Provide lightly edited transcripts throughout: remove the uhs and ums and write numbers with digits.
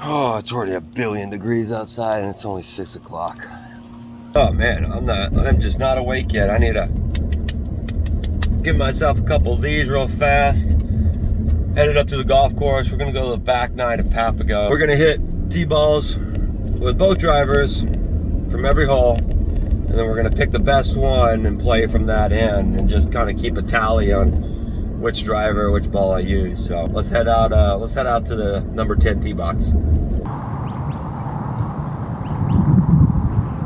Oh, it's already 1,000,000,000 degrees outside and it's only 6 o'clock. Oh man, I'm just not awake yet. I need to give myself a couple of these real fast. Headed up to the golf course. We're gonna go to the back nine at Papago. We're gonna hit T-balls with both drivers from every hole. And then we're gonna pick the best one and play from that end and just kind of keep a tally on which driver, which ball I use. So let's head out to the number 10 tee box.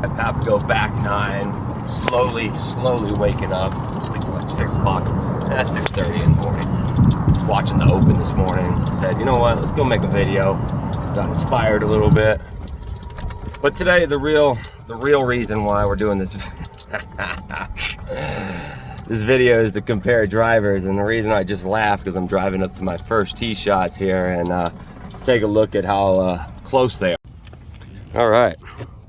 At Papago back nine, slowly waking up. I think it's like 6 o'clock. That's 6:30 in the morning. Was watching the Open this morning. Said, you know what, let's go make a video. Got inspired a little bit. But today the real reason why we're doing this this video is to compare drivers, and the reason I just laughed because I'm driving up to my first tee shots here, and let's take a look at how close they are. All right,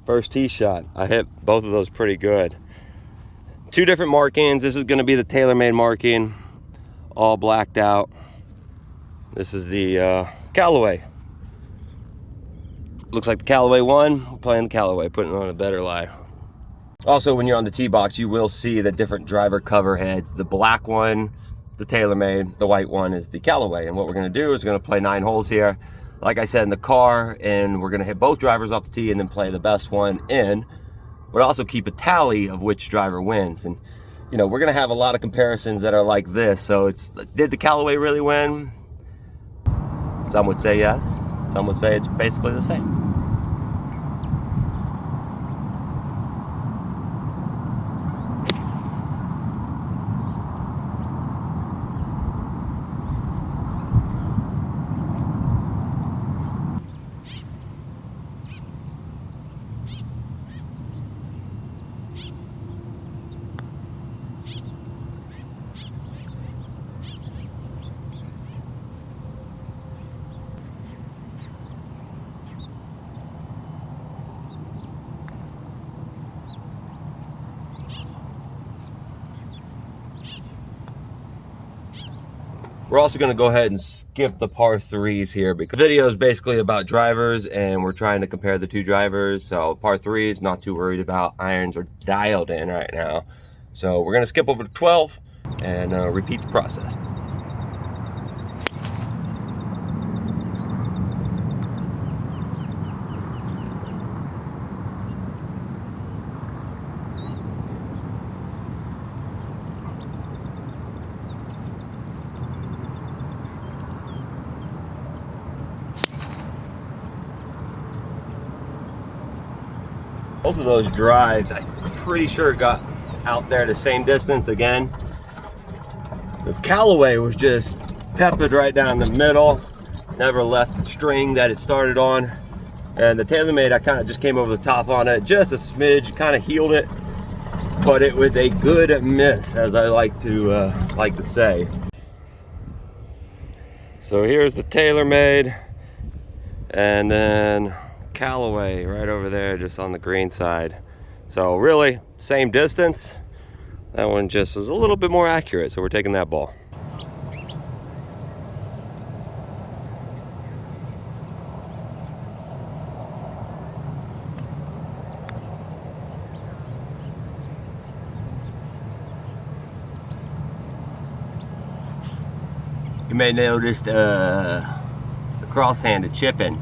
first tee shot. I hit both of those pretty good. Two different markings. This is going to be the TaylorMade marking, all blacked out. This is the Callaway. Looks like the Callaway won. We're playing the Callaway, putting on a better lie. Also, when you're on the tee box, you will see the different driver cover heads. The black one, the TaylorMade, the white one is the Callaway. And what we're gonna do is we're gonna play 9 holes here, like I said, in the car, and we're gonna hit both drivers off the tee and then play the best one in, but also keep a tally of which driver wins. And you know, we're gonna have a lot of comparisons that are like this. So it's, did the Callaway really win? Some would say yes. Some would say it's basically the same. We're also going to go ahead and skip the par 3s here because the video is basically about drivers and we're trying to compare the two drivers. So par 3s, not too worried about. Irons are dialed in right now. So we're going to skip over to 12 and repeat the process. Both of those drives, I'm pretty sure got out there the same distance again. The Callaway was just peppered right down the middle, never left the string that it started on. And the TaylorMade, I kind of just came over the top on it, just a smidge, kind of healed it. But it was a good miss, as I like to say. So here's the TaylorMade, and then Callaway right over there just on the green side. So really same distance. That one just was a little bit more accurate, so we're taking that ball. You may notice the cross-handed chipping.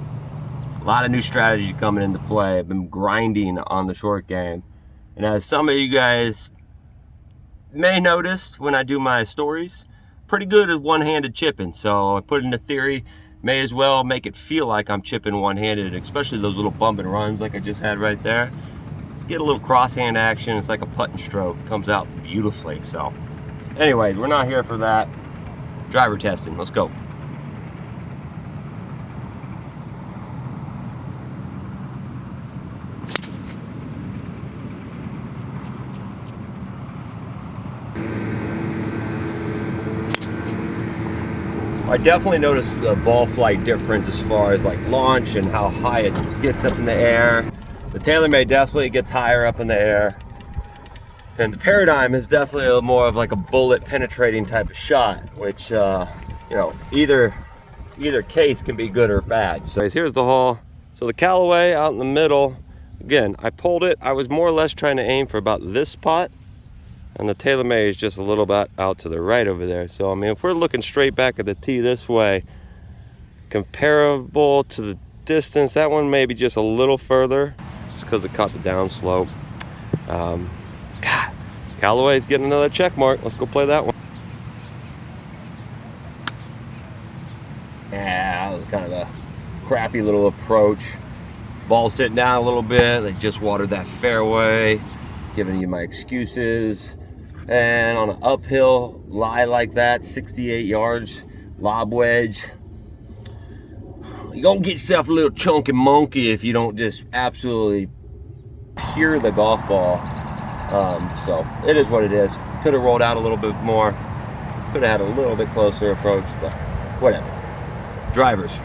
A lot of new strategy coming into play. I've been grinding on the short game. And as some of you guys may notice when I do my stories, pretty good at one-handed chipping. So I put in a theory, may as well make it feel like I'm chipping one-handed, especially those little bump and runs like I just had right there. Let's get a little cross-hand action. It's like a putt and stroke. Comes out beautifully. So anyways, we're not here for that. Driver testing, let's go. I definitely noticed the ball flight difference as far as like launch and how high it gets up in the air. The TaylorMade definitely gets higher up in the air. And the Paradym is definitely more of like a bullet penetrating type of shot, which, you know, either either case can be good or bad. So here's the hole. So the Callaway out in the middle, again, I pulled it. I was more or less trying to aim for about this spot, and the TaylorMade is just a little bit out to the right over there. So I mean, if we're looking straight back at the tee this way, comparable to the distance, that one may be just a little further, just because it caught the downslope. God, Callaway's getting another check mark. Let's go play that one. Yeah, that was kind of a crappy little approach. Ball sitting down a little bit. They just watered that fairway, giving you my excuses. And on an uphill lie like that, 68 yards, lob wedge, you're gonna get yourself a little chunky monkey if you don't just absolutely pure the golf ball. So it is what it is. Could have rolled out a little bit more. Could have had a little bit closer approach, but whatever. Drivers.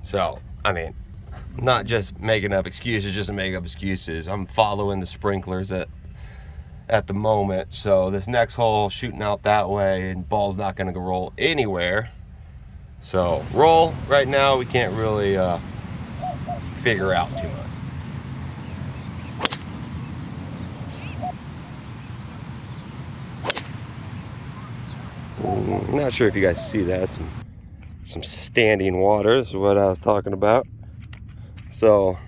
So, I mean, not just making up excuses just to make up excuses. I'm following the sprinklers at the moment. So this next hole, shooting out that way, and ball's not going to roll anywhere. So roll right now, we can't really figure out too much. I'm not sure if you guys see that. Some standing water is what I was talking about. So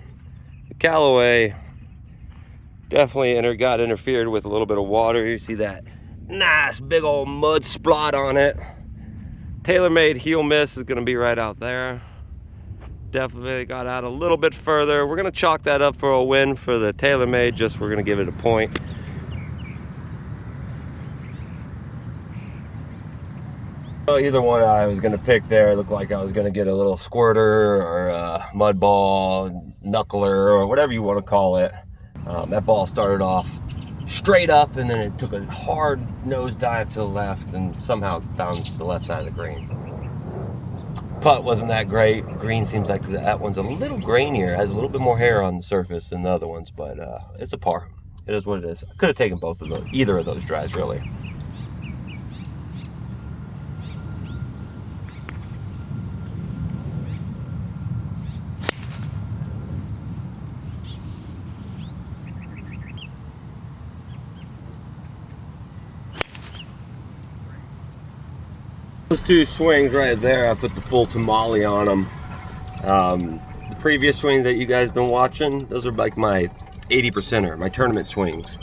the Callaway definitely got interfered with a little bit of water. You see that nice big old mud splot on it. TaylorMade heel miss is going to be right out there. Definitely got out a little bit further. We're going to chalk that up for a win for the TaylorMade. Just we're going to give it a point. Either one I was going to pick there looked like I was going to get a little squirter or a mud ball, knuckler, or whatever you want to call it. That ball started off straight up, and then it took a hard nose dive to the left and somehow found the left side of the green. Putt wasn't that great. Green seems like that one's a little grainier, has a little bit more hair on the surface than the other ones, but it's a par. It is what it is. I could have taken both of those, either of those drives, really. Those two swings right there, I put the full tamale on them. The previous swings that you guys been watching, those are like my 80%er, my tournament swings.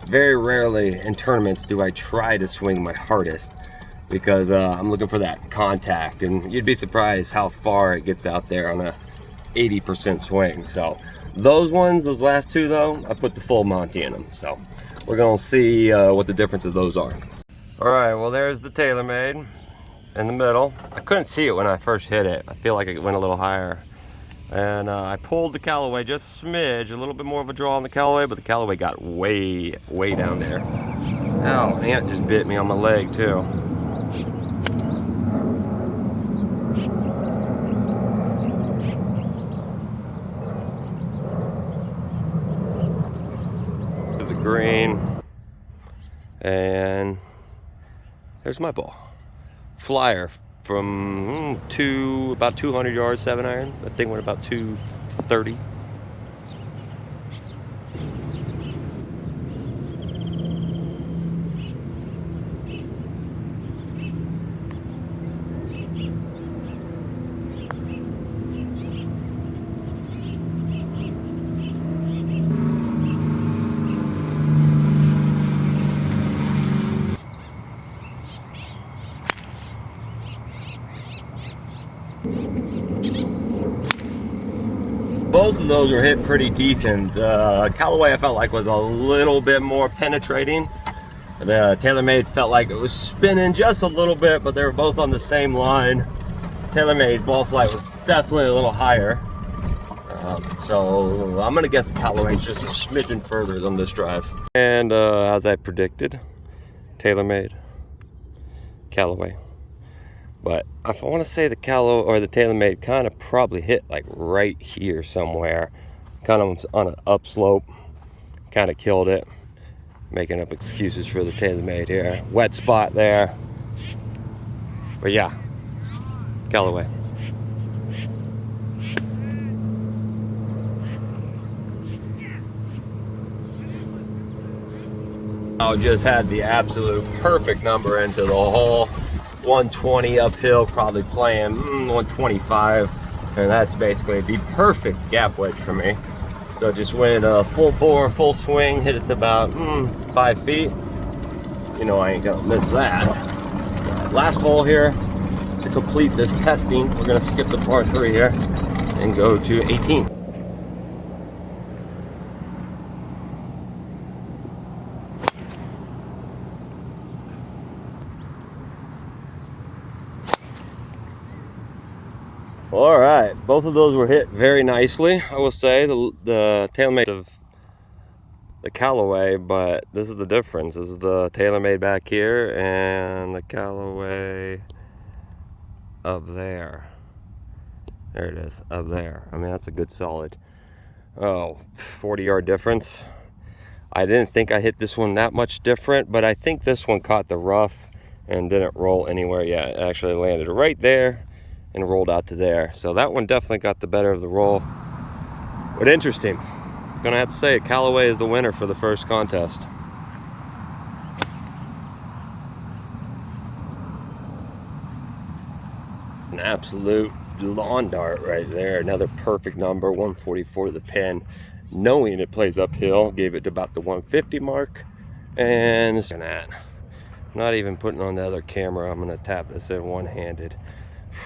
Very rarely in tournaments do I try to swing my hardest, because I'm looking for that contact, and you'd be surprised how far it gets out there on a 80% swing. So those ones, those last two though, I put the full Monty in them. So we're gonna see what the difference of those are. All right, well, there's the TaylorMade in the middle. I couldn't see it when I first hit it. I feel like it went a little higher. And I pulled the Callaway just a smidge, a little bit more of a draw on the Callaway, but the Callaway got way down there. Ow, ant just bit me on my leg too. The green, and there's my ball. Flyer from about 200 yards, 7-iron. That thing went about 230. Both of those were hit pretty decent. Callaway I felt like was a little bit more penetrating. The TaylorMade felt like it was spinning just a little bit, but they were both on the same line. TaylorMade's ball flight was definitely a little higher. So I'm gonna guess the Callaway's just a smidgen further than this drive. And as I predicted, TaylorMade, Callaway. But I want to say the Callaway or the TaylorMade kind of probably hit like right here somewhere, kind of on an upslope. kind of killed it. Making up excuses for the TaylorMade here. Wet spot there. But yeah, Callaway. I just had the absolute perfect number into the hole. 120 uphill, probably playing 125, and that's basically the perfect gap wedge for me. So just went a full bore, full swing, hit it to about 5 feet. You know I ain't gonna miss that. Last hole here to complete this testing. We're gonna skip the par 3 here and go to 18. All right, both of those were hit very nicely. I will say the TaylorMade of the Callaway, but this is the difference. This is the TaylorMade back here and the Callaway up there. There it is, up there. I mean, that's a good solid 40-yard difference. I didn't think I hit this one that much different, but I think this one caught the rough and didn't roll anywhere yet. It actually landed right there and rolled out to there. So that one definitely got the better of the roll. But interesting. Gonna have to say Callaway is the winner for the first contest. An absolute lawn dart right there. Another perfect number, 144 to the pin. Knowing it plays uphill, gave it to about the 150 mark. And this and that. Not even putting on the other camera. I'm gonna tap this in one-handed.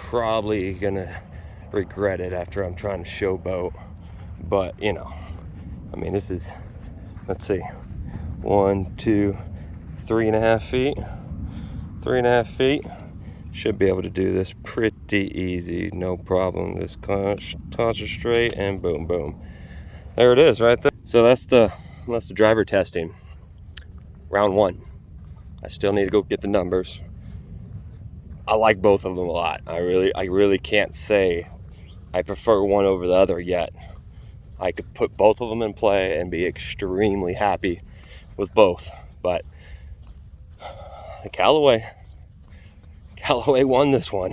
Probably gonna regret it after I'm trying to showboat, but you know, I mean, this is, let's see, 1, 2, 3.5 feet. 3.5 feet. Should be able to do this pretty easy, no problem. Just concentrate and boom, boom. There it is, right there. So that's the driver testing. Round 1. I still need to go get the numbers. I like both of them a lot. I really can't say I prefer one over the other yet. I could put both of them in play and be extremely happy with both. But Callaway won this one.